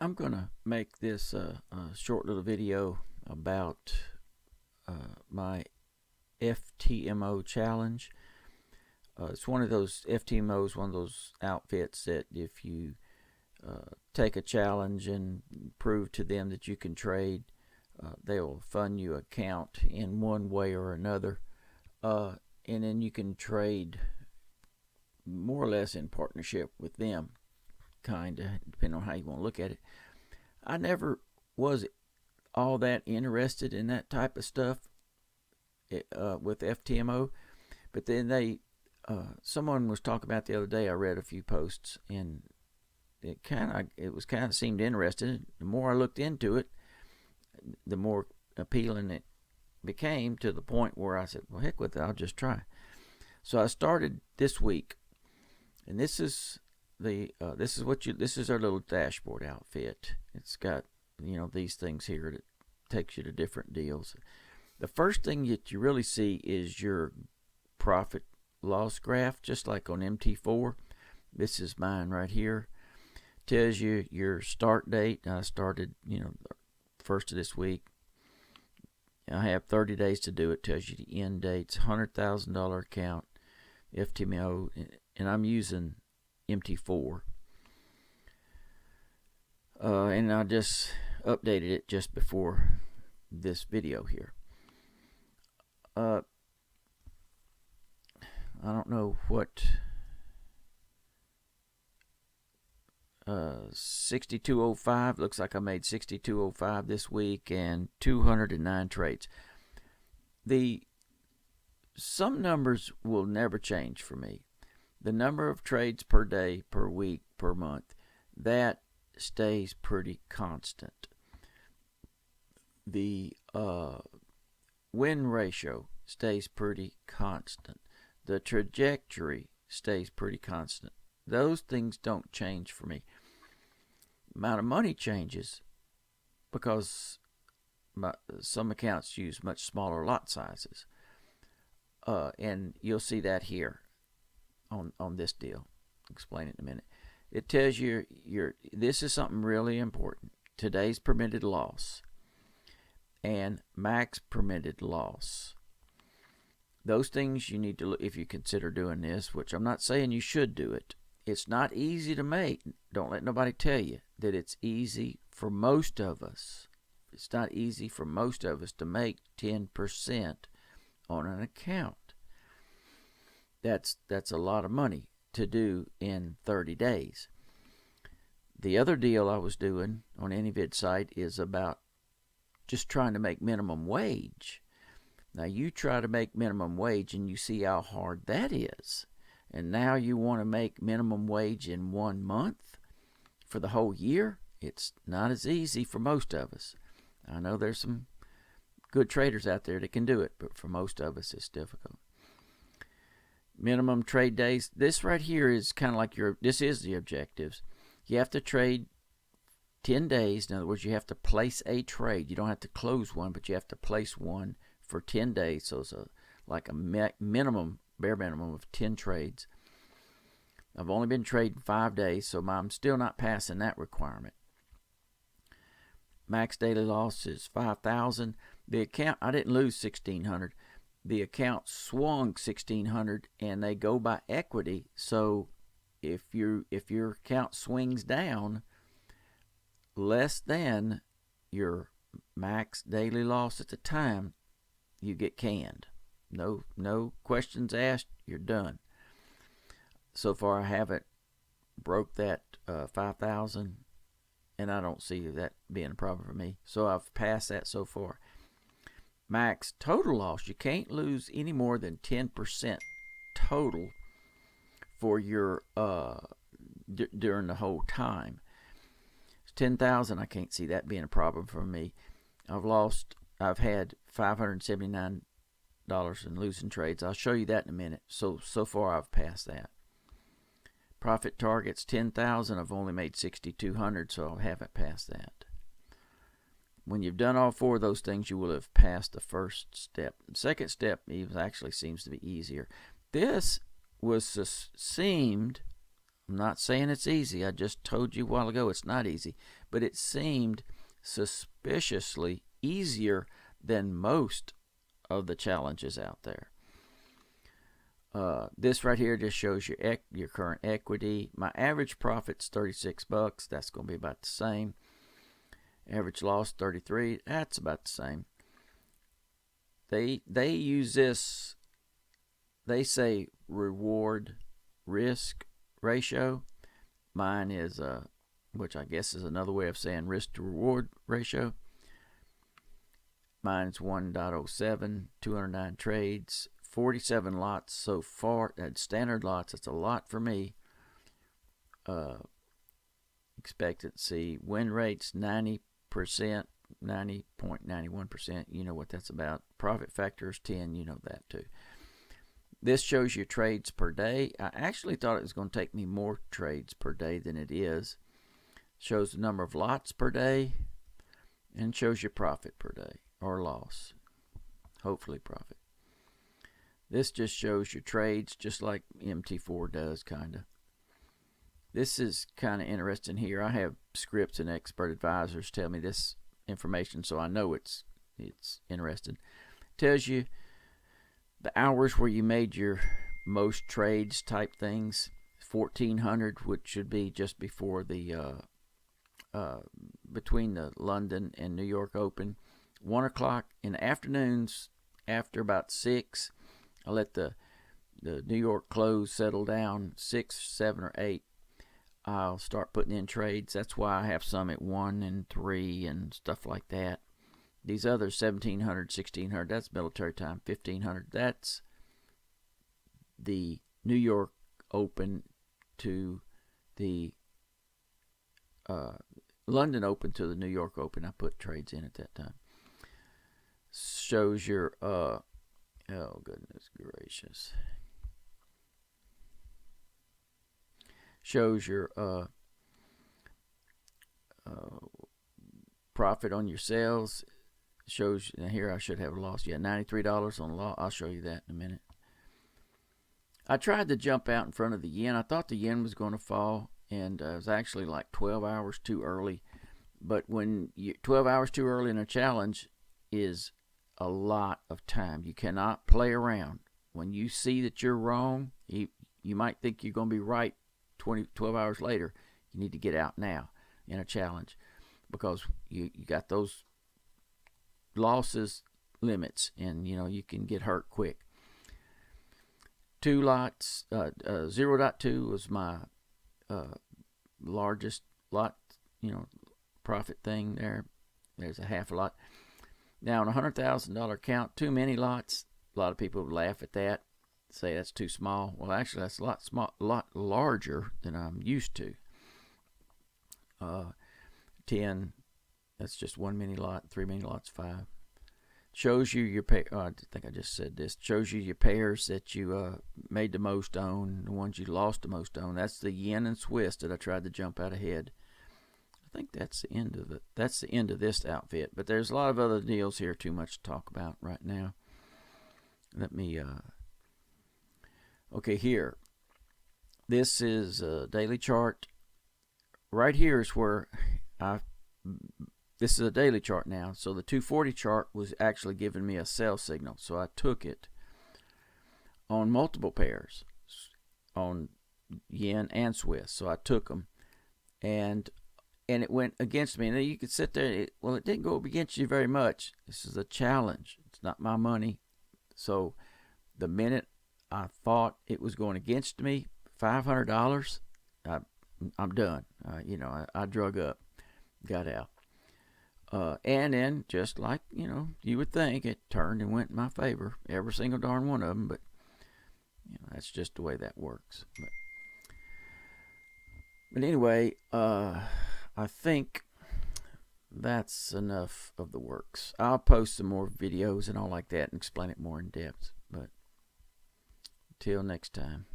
I'm going to make this a short little video about my ftmo challenge. It's one of those ftmos, one of those outfits that if you take a challenge and prove to them that you can trade, they will fund you account in one way or another, and then you can trade more or less in partnership with them, kind of, depending on how you want to look at it. I never was all that interested in that type of stuff with FTMO, but then someone was talking about the other day. I read a few posts, and it seemed interesting. The more I looked into it, the more appealing it became, to the point where I said, well, heck with it, I'll just try. So I started this week, and this is this is our little dashboard outfit. It's got these things here that takes you to different deals. The first thing that you really see is your profit loss graph, just like on MT4. This is mine right here. Tells you your start date. I started first of this week. I have 30 days to do it. Tells you the end dates. $100,000 account, FTMO, and I'm using MT4. And I just updated it just before this video here. I don't know what 6205 looks like. I made 6205 this week and 209 trades. Some numbers will never change for me. The number of trades per day, per week, per month, that stays pretty constant. The win ratio stays pretty constant. The trajectory stays pretty constant. Those things don't change for me. Amount of money changes because some accounts use much smaller lot sizes, and you'll see that here on this deal. I'll explain it in a minute. It tells you this is something really important. Today's permitted loss and max permitted loss. Those things you need to look if you consider doing this, which I'm not saying you should do it. It's not easy to make. Don't let nobody tell you that it's easy for most of us. It's not easy for most of us to make 10% on an account. That's a lot of money to do in 30 days. The other deal I was doing on AnyVid site is about just trying to make minimum wage. Now you try to make minimum wage and you see how hard that is. And now you want to make minimum wage in 1 month for the whole year? It's not as easy for most of us. I know there's some good traders out there that can do it, but for most of us it's difficult. Minimum trade days. This right here is kind of like this is the objectives. You have to trade 10 days. In other words, you have to place a trade. You don't have to close one, but you have to place one for 10 days. So it's like a minimum, bare minimum of 10 trades. I've only been trading 5 days, so I'm still not passing that requirement. Max daily loss is 5,000. The account, I didn't lose 1,600. The account swung 1,600, and they go by equity. So if your account swings down less than your max daily loss at the time, you get canned. No questions asked. You're done. So far, I haven't broke that 5,000, and I don't see that being a problem for me. So I've passed that so far. Max total loss. You can't lose any more than 10% total for your during the whole time. 10,000. I can't see that being a problem for me. I've had $579 in losing trades. I'll show you that in a minute. So far I've passed that. Profit target's 10,000. I've only made 6,200, so I haven't passed that. When you've done all 4 of those things, you will have passed the first step. The second step actually seems to be easier. This seemed I'm not saying it's easy. I just told you a while ago it's not easy. But it seemed suspiciously easier than most of the challenges out there. This right here just shows your current equity. My average profit's $36. That's going to be about the same. Average loss 33. That's about the same. They use this. They say reward risk ratio. Mine is which I guess is another way of saying risk to reward ratio. Mine's 1.07, 209 trades, 47 lots so far. At standard lots, that's a lot for me. Expectancy win rates 90%, 90.91%. You know what that's about. Profit factor is 10. You know that too. This shows your trades per day. I actually thought it was going to take me more trades per day than it is. Shows the number of lots per day and shows your profit per day or loss. Hopefully profit. This just shows your trades just like MT4 does, kind of. This is kind of interesting here. I have scripts and expert advisors tell me this information, so I know it's interesting. Tells you the hours where you made your most trades type things. 1400, which should be just before the between the London and New York Open. 1 o'clock in the afternoons, after about 6, I let the New York close settle down. 6, 7, or 8, I'll start putting in trades. That's why I have some at 1 and 3 and stuff like that. These others, 1700, 1600, that's military time. 1500, that's the New York Open to the London Open to the New York Open. I put trades in at that time. Shows your, oh goodness gracious. Shows your profit on your sales. Shows, now here I should have a loss. Yeah, $93 on loss. I'll show you that in a minute. I tried to jump out in front of the yen. I thought the yen was going to fall, and it was actually like 12 hours too early. But when 12 hours too early in a challenge is a lot of time. You cannot play around. When you see that you're wrong, you might think you're going to be right 12 hours later. You need to get out now in a challenge, because you got those losses limits, and you can get hurt quick. 2 lots, 0.2 was my largest lot, profit thing there. There's a half a lot. Now on a $100,000 account, too many lots. A lot of people would laugh at that, say that's too small. Well, actually, that's a lot larger than I'm used to. 10. That's just 1 mini lot. 3 mini lots, 5. Shows you your pair. I think I just said this. Shows you your pairs that you made the most on, the ones you lost the most on. That's the yen and Swiss that I tried to jump out ahead. I think that's the end of it. That's the end of this outfit. But there's a lot of other deals here. Too much to talk about right now. Let me. Okay, here. This is a daily chart. Right here is where this is a daily chart now. So the 240 chart was actually giving me a sell signal. So I took it on multiple pairs, on yen and Swiss. So I took them, and it went against me. And you could sit there. It didn't go against you very much. This is a challenge. It's not my money. So the minute I thought it was going against me, $500, I'm done. I drug up, got out. And then, just like, you would think, it turned and went in my favor. Every single darn one of them. But, that's just the way that works. But anyway, I think that's enough of the works. I'll post some more videos and all like that and explain it more in depth. But, till next time.